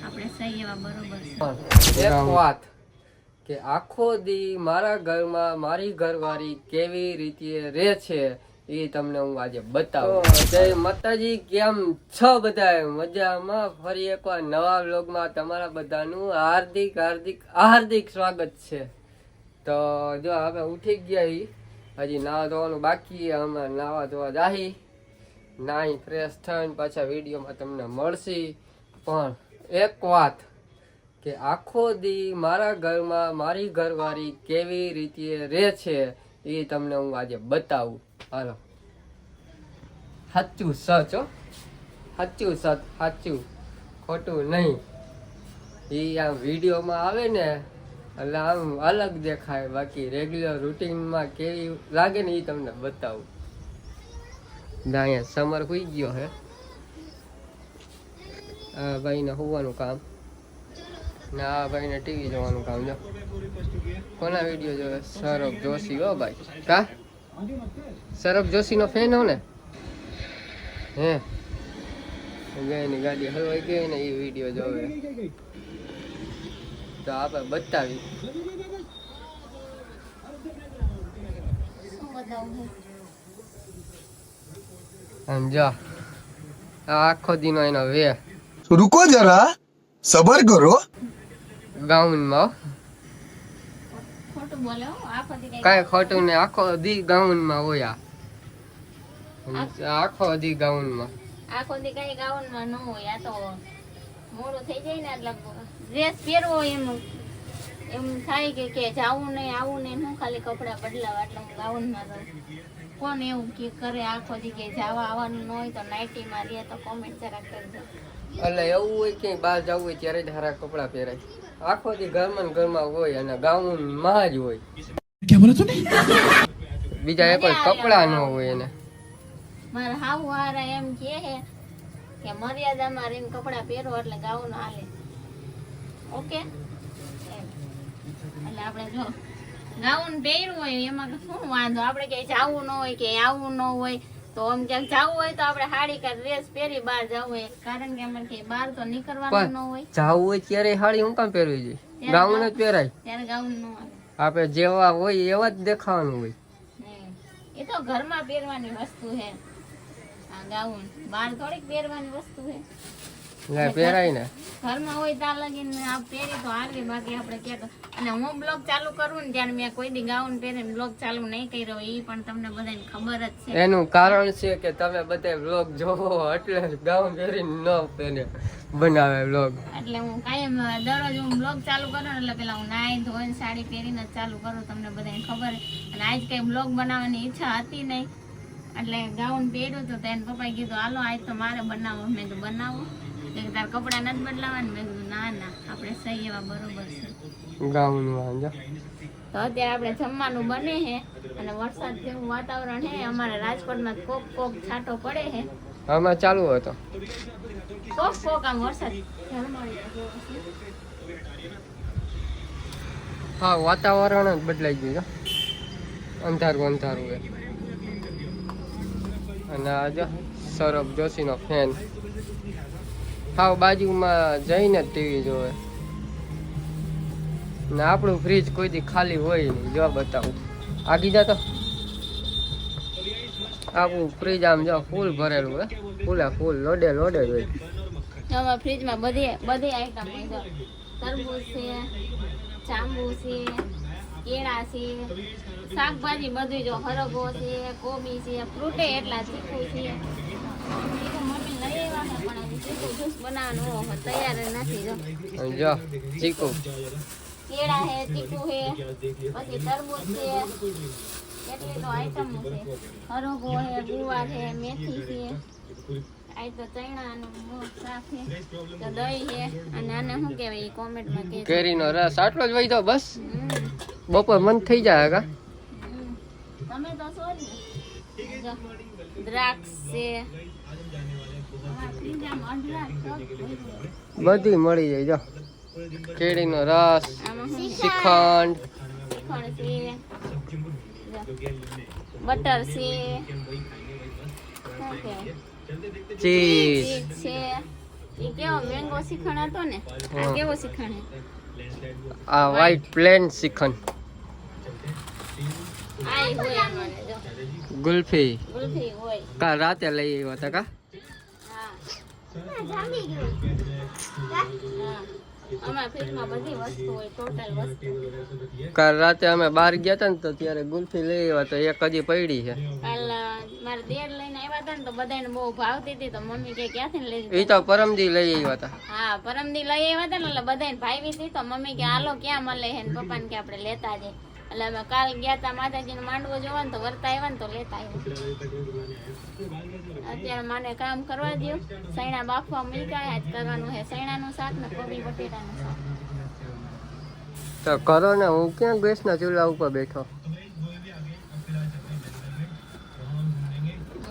આપણે સહી એવા બરોબર છે। એક વાત કે આખો દી મારા ઘરમાં મારી ઘરવાળી કેવી રીતે રહે છે એ તમને હું આજે બતાવું। જય માતાજી, કેમ છો બધા? મજામાં? ફરી એકવાર નવા વ્લોગમાં તમારા બધાનું હાર્દિક હાર્દિક હાર્દિક સ્વાગત છે। તો જો હવે ઉઠી ગયા, હજી નાવા ધોવાનું બાકી, અમે નાવા ધોવા જાહી, નાહી ફ્રેશ થઈને પાછા વિડીયોમાં તમને મળશે। પણ એક વાત કે આખો દી મારા ઘરમાં મારી ઘરવાળી કેવી રીતે રહે છે એ તમને હું આજે બતાવું। હાલો, સાચું સચ હો, સાચું સચ, સાચું ખોટું નહીં। એ આમ વિડીયોમાં આવે ને એટલે આમ અલગ દેખાય, બાકી રેગ્યુલર રૂટીનમાં કેવી લાગે ને એ તમને બતાવું। અહીંયા સમર હોઈ ગયો હે, આ ભાઈને હોવાનું કામ ને આ ભાઈને ટીવી જોવાનું કામ। જો કોના વિડીયો જોવે? સૌરભ જોશી હો ભાઈ। કા સૌરભ જોશી નો ફેન હો ને? હે ગઈની ગાડી હલવાઈ ગઈ ને એ વિડીયો જોવે તો આપણે બતાવી। સમજો આખો દીનો એનો વે। रुको जरा सबर करो। ગાઉનમાં ખોટું બોલે હો, આખો દી કઈ ખોટું ને, આખો દી ગાઉનમાં હોય। આખો દી ગાઉનમાં, આખો દી કઈ ગાઉનમાં ન હોય। આ તો મોડું થઈ જાય ને એટલે ડ્રેસ પહેરવો એમ થાય કે જાવું નહીં આવું નહીં, હું ખાલી કપડાં બદલાવા એટલે હું ગાઉનમાં રહું। કોણ એવું કે કરે આખો દી કે જવા આવવાનું ન હોય તો નાઇટીમાં રહે તો કોમેન્ટ જરા કરજો। એટલે એવું હોય કે બહાર જવું હોય ત્યારે જ સારા કપડાં પહેરાય। આખો દી ઘરમાં ને ઘરમાં હોય અને ગાઉનમાં જ હોય, બીજા એ કોઈ કપડા ન હોય એને। મારા હાવ હારા એમ કે મર્યાદામાં રહીને કપડાં પહેરો એટલે ગાઉન હાલે, ઓકે? એટલે આપણે જો ગાઉન પહેર્યું હોય એમાં શું વાંધો? આપણે ક્યાંય જાવું ન હોય કે આવવું ન હોય તો આમ ક્યાંક જવું હોય તો આપણે સાડી કે ડ્રેસ પહેરી બહાર જવું હોય, કારણ કે અમારે ક્યાંય બહાર તો નીકળવાનું ન હોય। જવું હોય ત્યારે સાડી હું કામ પહેરવી જોઈએ? ગાઉન જ પહેરાય, ત્યારે ગાઉન ન આવે। આપણે જેવા હોય એવા જ દેખાવાનું હોય। એ તો ઘરમાં પહેરવાની વસ્તુ છે, આ ગાઉન બહાર થોડીક પહેરવાની વસ્તુ છે। પહેરાય ને ઘરમાં હોય ત્યાં લગીને આ પહેરી તો હાલી, બાકી આપણે ક્યાં અને હું બ્લોગ ચાલુ કરું ને ત્યારે મેં કોઈ દી ગાઉન પહેરીને બ્લોગ ચાલુ નહીં કર્યો, એ પણ તમને બધાને ખબર જ છે। એનું કારણ છે કે તમે બધા વ્લોગ જોવો એટલે ગાઉન પહેરીને ન પહેરે બનાવે વ્લોગ। એટલે હું કાયમ દરરોજ હું બ્લોગ ચાલુ કરું ને એટલે પેલા હું નાઈ ધોઈને સાડી પહેરીને જ ચાલુ કરું, તમને બધાને ખબર। અને આજ કઈ બ્લોગ બનાવવાની ઈચ્છા હતી નહીં એટલે ગાઉન પહેર્યું તો એને પપ્પાએ કીધું હાલો આજ તો મારે બનાવો। મેં કીધું બનાવો, તાર કપડા નથી બદલાવાના? મેં કીધું ના ના, આપણે સહી એવા બરોબર છે ગાઉનમાં। તો અત્યારે આપણે જમવાનું બને છે અને વરસાદ જેવું વાતાવરણ છે। અમારે રાજકોટમાં કોક કોક છાંટો પડે છે, આમાં ચાલુ હતો કોક કોક આમ વરસાદ ઝરમરી છે। હા, વાતાવરણ જ બદલાઈ ગયું છે, અંધારું અંધારું છે। અને આજે સૌરભ જોશીનો ફેન હાવ બાજુમાં જઈને જ ટીવી જોવે ને આપણું ફ્રીજ કોઈ દી ખાલી હોય નહીં। જો બતાવું, આગી જા તો આપણું ફ્રીજ આમ જો ફૂલ ભરેલું હોય, ફૂલે ફૂલ લોડે લોડે જ હોય। અમારા ફ્રીજમાં બધી આઈટમ હોય છે, તરબૂચ છે, જાંબુ છે, કેળા છે, શાકભાજી બધું જો હરગો છે, કોબી છે, ફ્રૂટે એટલા ચીકુ છે। મમ્મી લઈ આવ્યા છે પણ ચીકુ જ્યુસ બનાવવાનું તૈયાર નથી। જો ચીકુ, કેળા હે, ચીકુ હે, પછી તરબૂચ છે, એટલી તો આઈટમ છે। હરગો હે, ગુવાર હે, મેથી છે, આ તો ચણાનું શાક છે, તો દહીં છે, અને આને શું કહેવાય એ કોમેન્ટમાં કહેજો। કેરીનો રસ આટલો જ વહી જાવ બસ, બપોર મન થઈ જાય કા? તમે તો છો જ ને। દ્રાક્ષ છે, બધી મળી જાય। જો કેરીનો રસ, શ્રીખંડ, બટર છે, ચીઝ છે, એ કેવો મેંગો શ્રીખંડ હતો ને, આ કેવો શ્રીખંડ છે? આ વ્હાઈટ પ્લેન શ્રીખંડ. આ ઈ હોય આમાં જો ગુલ્ફી ગુલ્ફી હોય. કા રાતે લઈ આવ્યા હતા કા? હા હા આમાં ફ્રીજમાં બધી વસ્તુ હોય, ટોટલ વસ્તુ. કાલ રાતે અમે બહાર ગયા હતા ને તો ત્યારે ગુલ્ફી લઈ આવ્યા તો એક હજી પડી છે. કાલ મારા દેર લઈને આવ્યા હતા ને તો બધાને બહુ ભાવતી હતી તો મમ્મી કે ક્યાંથી લઈ એ તો પરમદી લઈ આવ્યા હતા. હા પરમદી લઈ આવ્યા હતા ને એટલે બધાને ભાવી હતી તો મમ્મી કે હાલો ક્યાં મળે છે ને પપ્પાને કે આપણે લેતા જઈએ. એટલે અમે કાલ ગયા હતા માતાજીનો માંડવો જોવા ને તો વર્તા આવ્યા ને તો લેતા આવ્યા. અત્યારે માને કામ કરવા દો, સૈણા બાફવા મૂક્યા આજ કરવાનું છે સૈણાનું શાક ને કોબી બટેટાનું શાક. તો કરો ને, હું ક્યાં ગેસના ચૂલા ઉપર બેઠો.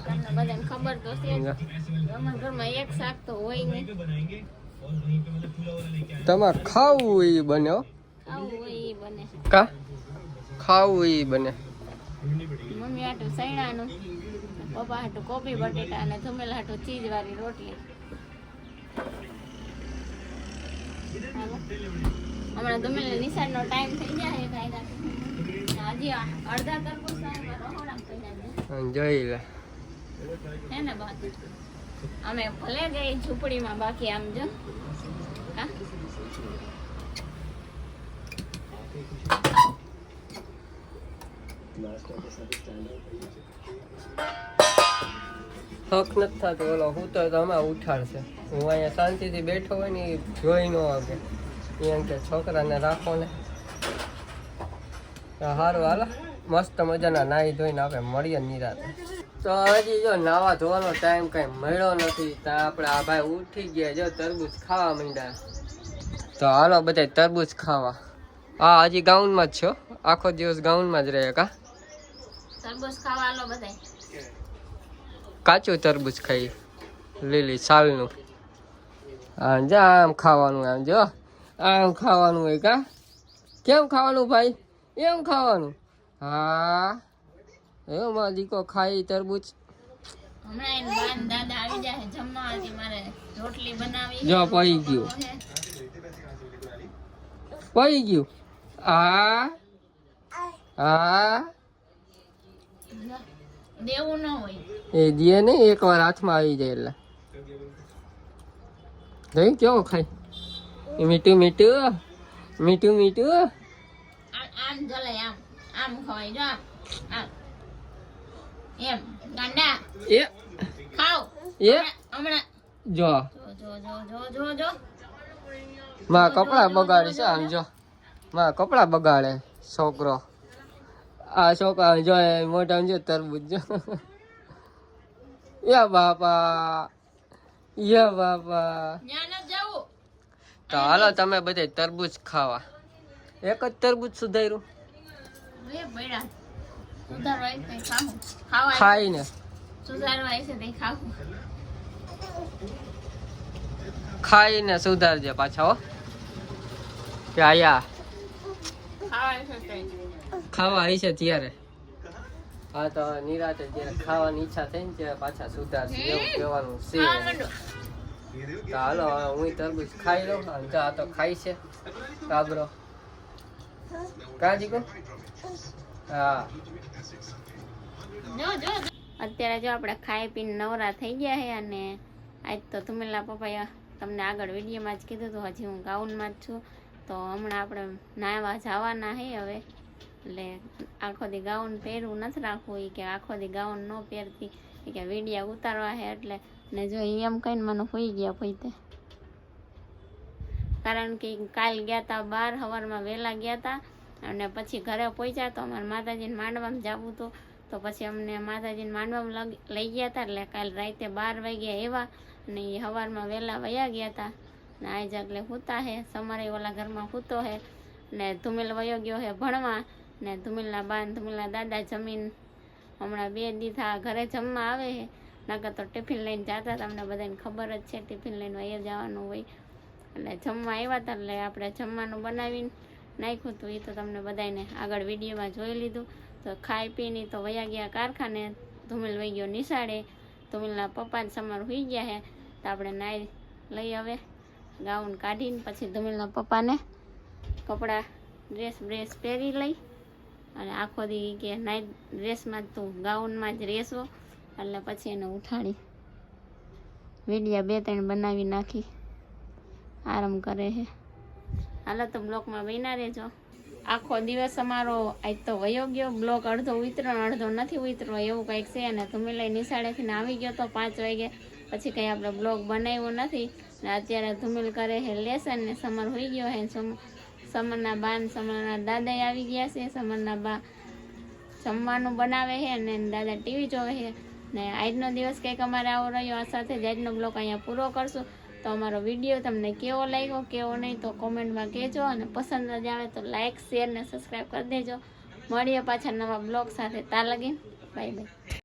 તમને બધાને ખબર તો છે જ. અમારા ઘરમાં એક શાક તો હોય નહીં. તમારે ખાવું એ બને હો. આવું હોય એ બને. કા ખાવું એ બને. મમ્મી હાટું સૈણાનું, પપ્પા હાટું કોબી બટેટા અને ધુમેલ હાટું ચીઝ વાળી રોટલી. હાલો. હમણાં ધુમેલ નિશાળનો ટાઈમ થઈ જાય હજી અડધા તરબૂચ રહોડા પડ્યા જોઈ લે છે ને બાકી. અમે ભલે ગઈ ઝૂંપડીમાં બાકી આમ જો હા હક નથી થતો. ઓલો હું તો અમે ઉઠાડશે. હું અહીંયા શાંતિથી બેઠો હોય ને એ જોઈ ન આવે. એમ કે છોકરાને રાખો ને. સારું હાલો, મસ્ત મજાના નાહી ધોઈને આપણે મળીએ નિરાતે. તો હજી જો નાવા ધોવાનો ટાઈમ કઈ મળ્યો નથી. તો આપણે આ ભાઈ ઉઠી ગયા, જો તરબૂચ ખાવા માંડ્યા. તો હાલો બધા તરબૂચ ખાવા. હા હજી ગાઉનમાં જ છો, આખો દિવસ ગાઉનમાં જ રહે કા? તરબૂચ ખાવા હાલો બધાય. કાચું તરબૂચ ખાઈ લીલી સાલનું. હા જા આમ ખાવાનું, આમ જો આમ ખાવાનું હોય કા? કેમ ખાવાનું ભાઈ? એમ ખાવાનું? હા એવું મારો દીકો ખાઈ તરબૂચ. હમણાં એને બાન દાદા આવી જાય જમવા. હજી મારે રોટલી બનાવી. જો પડી ગયું, પડી ગયું. હા હા દેવું ન હોય એ દે ને, એક વાર હાથમાં આવી જાય એટલે. જોઈ કેવો ખાય, મીઠું મીઠું મીઠું મીઠું. આમ જલે આમ આમ ખવાય જો આમ એમ ગાંડા એ ખાવ એ હમણાં જો જો જો જો જો જો માં કપડા બગાડે છે. આમ જો માં કપડા બગાડે છોકરો. આ છોકરા જો મોટા જો તરબૂચ જો. યા બાપા યા બાપા. ન્યા ન જાવું. તો હાલો તમે બધે તરબૂચ ખાવા. એક જ તરબૂચ સુધાર્યું લે બેડા સુધારવા છે તે ખાવું. ખાવા ખાઈને. સુધારવા છે તે ખાવું. ખાઈને સુધારજે પાછા હો. કે આયા ખાવા છે તે ખાવા આવી છે ત્યારે. હા તો નિરાતે જ્યારે ખાવાની ઈચ્છા થઈ ને ત્યારે પાછા સુધારશે એવું કહેવાનું છે. ખાવા માંડો. તો હાલો હું તરબૂચ ખાઈ લઉં. આ તો ખાઈ છે કાબરો કાજી કો. હા જો જો અત્યારે જો આપણે ખાઈ પીને નવરા થઈ ગયા છે. અને આજ તો ધુમેલા પપ્પાએ તમને આગળ વિડીયોમાં જ કીધું હતું હજી હું ગાઉનમાં જ છું. તો હમણાં આપણે નાહવા જવાના છે હવે. એટલે આખો દી ગાઉન પહેરવું નથી રાખવું. એ કે આખો દી ગાઉન ન પહેરતી, એ કે વિડીયા ઉતારવા છે એટલે. ને જો એમ કહીને મને હોઈ ગયા પોતે. કારણ કે કાલ ગયા હતા બહાર, સવારમાં વહેલા ગયા હતા અને પછી ઘરે પહોંચ્યા તો અમારે માતાજીને માંડવામાં જવું હતું. તો પછી અમને માતાજીને માંડવામાં લઈ ગયા હતા. એટલે કાલ રાતે 12 વાગ્યા એવા અને એ સવારમાં વહેલા વયા ગયા હતા. ને આજ એટલે સૂતા છે. સમારે ઓલા ઘરમાં સૂતો છે ને ધુમેલ વયો ગયો છે ભણવા. ને ધુમેલના બા ને ધુમેલના દાદા જમીન હમણાં 2 દી થા ઘરે જમવા આવે છે. નકર તો ટિફિન લઈને જતા. તમને બધાને ખબર જ છે ટિફિન લઈને વયા જવાનું હોય. એટલે જમવા આવ્યા હતા એટલે આપણે જમવાનું બનાવીને નાખ્યું હતું. એ તો તમને બધાને આગળ વિડીયોમાં જોઈ લીધું. તો ખાઈ પીને તો વયા ગયા કારખાને. ધુમેલ વહી ગયો નિશાળે. ધુમેલના પપ્પાને સમાર હોઈ ગયા છે. તો આપણે લઈ હવે ગાઉન કાઢીને પછી ધુમિલના પપ્પાને કપડાં ડ્રેસ પહેરી લઈ અને આખો દી કે નાઇટ ડ્રેસમાં જ તું ગાઉનમાં જ રહેશો એટલે પછી એને ઉઠાડી વિડીયા 2-3 બનાવી નાખી આરામ કરે છે. હાલો તો બ્લોકમાં બન્યા રહેજો. આખો દિવસ અમારો આજ તો વયો ગયો. બ્લોક અડધો ઉતરો અડધો નથી ઉતરો એવું કંઈક છે. અને ધુમિલાઈ નિશાળેથી આવી ગયો તો 5 વાગે પછી કંઈ આપણે બ્લોગ બનાવ્યો નથી. ને અત્યારે ધુમિલ કરે છે લેસન ને સમર હોઈ ગયો છે. સમરના બા ને સમરના દાદા આવી ગયા છે. સમરના બા જમવાનું બનાવે છે અને દાદા ટીવી જોવે છે. ને આજનો દિવસ કંઈક અમારે આવો રહ્યો. આ સાથે જ આજનો બ્લોગ અહીંયા પૂરો કરશું. તો અમારો વિડીયો તમને કેવો લાગ્યો કેવો નહીં તો કોમેન્ટમાં કહેજો. અને પસંદ જ આવે તો લાઇક શેર ને સબસ્ક્રાઈબ કરી દેજો. મળીએ પાછા નવા બ્લોગ સાથે. ત્યાં લગી બાય બાય.